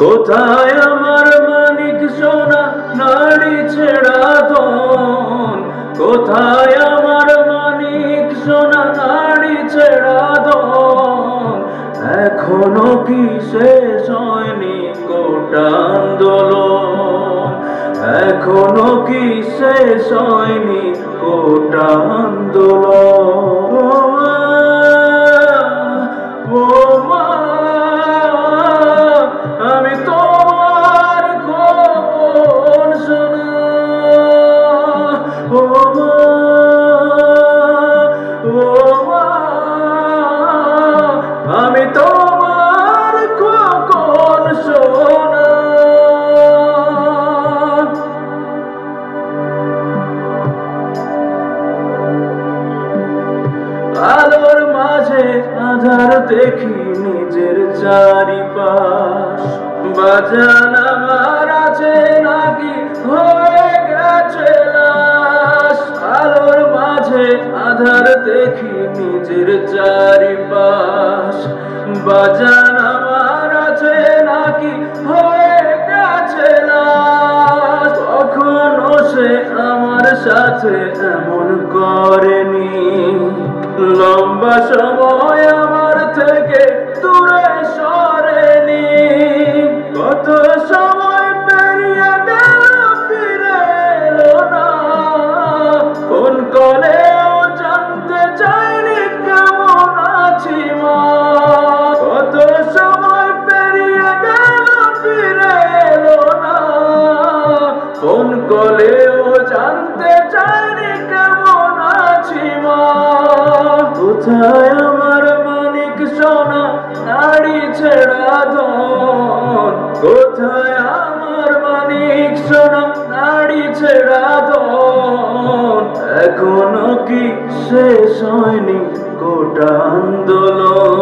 কোথায় আমার মানিক সোনা নাড়ি ছেড়া ধন? কোথায় আমার মানিক সোনা নাড়ি ছেড়া ধন? এখনো কি শেষ হয়নি কোটা আন্দোলন? এখনো কি শেষ হয়নি কোটা আন্দোলন? আমি তোমার খোকন সোনা, ও মা, ও মা, আমি তোমার খোকন সোনা। আলোর মাঝে আধার দেখি নিজের চারিপাশ, বাজান আমার আছে নাকি হয়ে গেছে লাশ? আলোর মাঝে আধার দেখি নিজের চারিপাশ, বাজান আমার আছে নাকি হয়ে গেছে লাশ? কখনো সে আমার সাথে এমন করেনি, লম্বা সময় আমার থেকে দূরে সরেনি। কত সময় পেরিয়ে গেল ফিরে এলো না, ফোন করেও জানতে চাইনি কেমন আছি মা। কত সময় পেরিয়ে গেল ফিরে এলো না, ফোন করেও জানতে চাইনি কেমন আছি মা। কোথায় আমার মানিক সোনা নাড়ি ছেড়া ধন? কোথায় আমার মানিক সোনা নাড়ি ছেড়া ধন? এখনো কি শেষ হয়নি কোটা আন্দোলন?